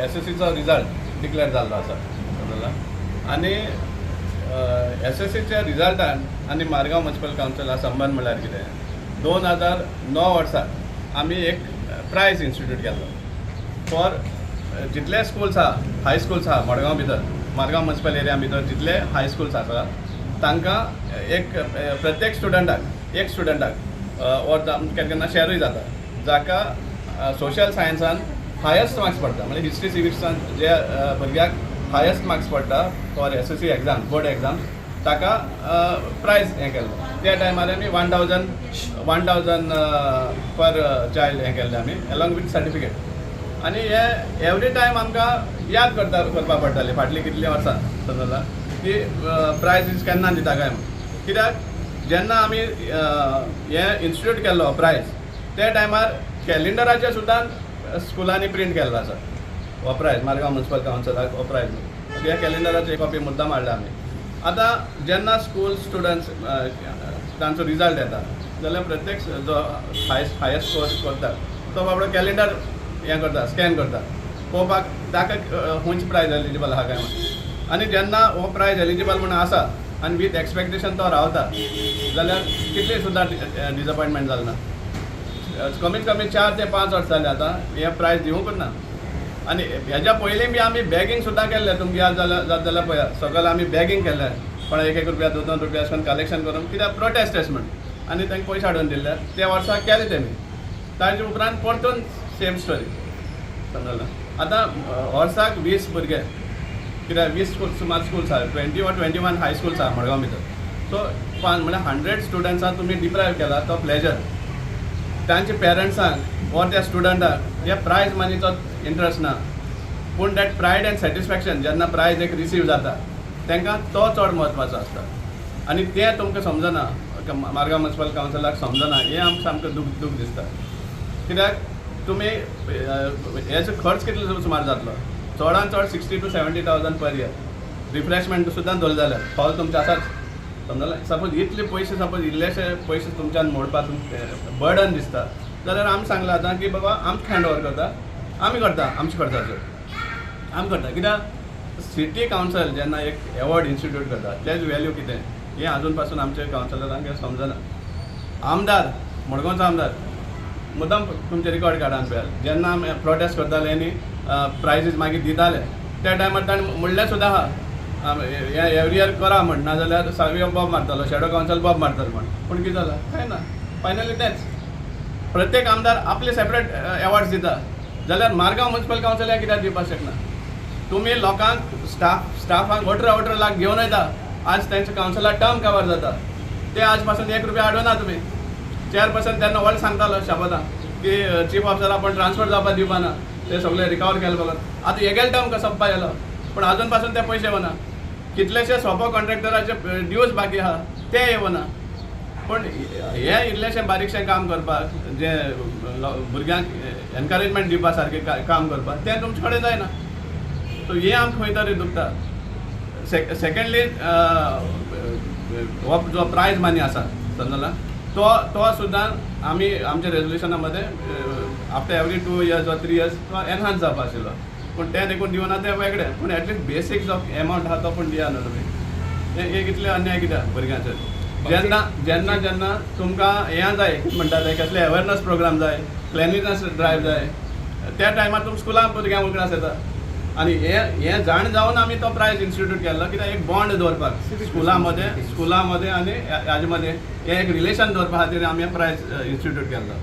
SSCचो result declare जाल्लो आसा आनी SSCच्या रिजल्टान आनी मारगांव म्युनिसिपल कावन्सिला संबंध म्हळ्यार कितें 2009 वर्सा आमी एक प्रायज इन्स्टिट्यूट केल्लो फॉर जितले स्कूल्स आहा हाय स्कूल्स आहा मडगांव भितर मारगांव म्युनिसिपल एरिया भितर जितले हाय स्कूल्स आसा तांकां एक प्रत्येक स्टुडंटाक और केन्ना केन्ना शेरूय जाता जाका सोशल सायन्सान हायस्ट मार्क्स पडटा म्हणजे हिस्ट्री सिविक्सान जे भुरग्याक हायस्ट मार्क्स पडटा for SSC exam board exam ताका प्रायज हें केल्लो त्या टायमार आमी 1000 पर चायल्ड हें केल्लें आमी अलॉंग वीथ सर्टिफिकेट आनी हे एवरी टायम आमकां याद करपाक पडटाली फाटलीं कितलीं वर्सां समजला की प्रायजीस केन्ना दिता काय म्हण कित्याक जेन्ना आमी हे इन्स्टिट्यूट केल्लो प्रायज त्या टायमार कॅलेंडराचेर सुद्दां स्कुलांनी प्रिंट केल्लो आसा हो प्रायज मारगांव म्युनिसिपल कावन्सिलाक हो प्रायज ह्या कॅलेंडराची कॉपी मुद्दाम हाडला आमी आतां जेन्ना स्कूल स्टुडंट्स तांचो रिजल्ट येता जाल्यार प्रत्येक जो हायस्ट कोर्स करता तो बाबडो कॅलेंडर हें करता स्कॅन करता पळोवपाक ताका खंयची प्रायज एलिजिबल आहा काय म्हण आनी जेन्ना हो प्रायज एलिजिबल म्हण आसा आनी वीथ एक्सपेक्टेशन तो रावता जाल्यार कितली सुद्दां डिसअपॉयंटमेंट जालें ना कमीत कमी 4 ते 5 वर्स जाले आतां हे प्रायज दिवंकूच ना आनी हेज्या पयलीं बी आमी बॅगींग सुद्दां केल्लें तुमकां याद जाल्यार पळया सकयल आमी बॅगींग केल्लें पण 1 रुपया 2 रुपया अशें कलेक्शन करून कित्याक प्रोटेस्ट अशें म्हण आनी तांकां पयशे हाडून दिल्ले त्या वर्सा केलें तेमी ताजे उपरांत परतून सेम स्टोरी समजला आतां वर्साक 20 भुरगे कित्याक 20 सुमार स्कूल्स आहा 20 or 21 हाय स्कूल्स आहा मडगांव भितर सो म्हळ्यार 100 स्टुडंट्सांक तुमी डिप्रायव केला तो प्लेजर तांच्या पेरंट्सांक वा त्या स्टुडंटाक ह्या प्रायज मनीचो इंट्रस्ट ना पूण दॅट प्रायड एंड सॅटिस्फॅक्शन जेन्ना प्रायज एक रिसीव जाता तांकां तो चड म्हत्वाचो आसता आनी तें तुमकां समजना मारगांव म्युनिसिपल कावन्सिलाक समजना हें आमकां सामकें दूख दिसता कित्याक तुमी हेचो खर्च कितलो सुमार जातलो चडांत चड 60,000 to 70,000 पर इयर रिफ्रेशमेंट सुद्दां धरलें जाल्यार हॉल तुमचे आसाच समजलें सपोज इतले पयशे सपोज इल्लेशे पयशे तुमच्यान मोडपाक बर्डन दिसता जाल्यार आमी सांगलां आतां की बाबा आमकां हँड ओवर करता आमी करता आमच्या खर्चाचेर आमी करता कित्याक सिटी कावन्सिल जेन्ना एक एवॉर्ड इन्स्टिट्यूट करता तेज वॅल्यू कितें हें आजून पासून आमच्या कावन्सिलरांक समजना आमदार मडगांवचो आमदार मुद्दाम तुमचे रिकॉर्ड काडान पळयात जेन्ना आमी प्रोटेस्ट करताले आनी प्रायजीस मागीर दिताले त्या टायमार ताणें म्हणलें सुद्दां आहा हें एवरी इयर करा म्हण नाजाल्यार सर्वे बॉब मारतालो शेडो कावन्सिल बॉब मारतलो म्हण पूण कितें जालां कांय ना फायनली तेंच प्रत्येक आमदार आपले सेपरेट एवॉर्ड्स दिता जाल्यार मारगांव म्युनिसिपल कावन्सिल हें कित्याक दिवपाक शकना तुमी लोकांक स्टाफांक 18 लाख घेवन येता आज तांच्या कावन्सिलार टर्म कवर जाता ते आज पासून 1 रुपया हाडूना तुमी चेअरपर्सन तेन्ना व्हड सांगतालो शाबदां की चीफ ऑफिसर आपण ट्रान्सफर जावपाक दिवपा ना ते सगळे रिकवर केले बघा आतां हेगेल टर्म कसो सोंपपा येयलो पण आजून पासून ते पयशे येवना कितलेशे सोपो कॉन्ट्रॅक्टराचे ड्यूज बाकी आहा ते येवना पण हे इल्लेशें बारीकशें काम करपाक जे भुरग्यांक एनकरेजमेंट दिवपा सारकें काम करपाक तें तुमचे कडेन जायना सो हें आमकां खंय तरी दुखता सेकंडली हो जो प्रायज मनी आसा समजला तो सुद्दां आमी आमच्या रेजोल्युशना मध्ये after every 2 years or 3 years तो एनहान्स जावपा आशिल्लो पूण तें देखून दिवना तें वेगळें पूण एटलीस्ट बेसीक जो एमावंट आहा तो पूण दिया न्हू तुमी हे कितले अन्याय कित्याक भुरग्यांचेर जेन्ना तुमकां हें जाय कितें म्हणटा ते कसले अवेरनस प्रोग्राम जाय क्लिनिनस ड्रायव्ह जाय त्या टायमार तुमी स्कुलांत भुरग्यांक उगडास येता आनी हें जाण जावन आमी तो प्रायज इन्स्टिट्यूट केल्लो कित्याक एक बॉन्ड दवरपाक स्कुलां मध्ये आनी हाजे मध्ये हें एक रिलेशन दवरपा खातीर आमी प्रायज इन्स्टिट्यूट केल्लो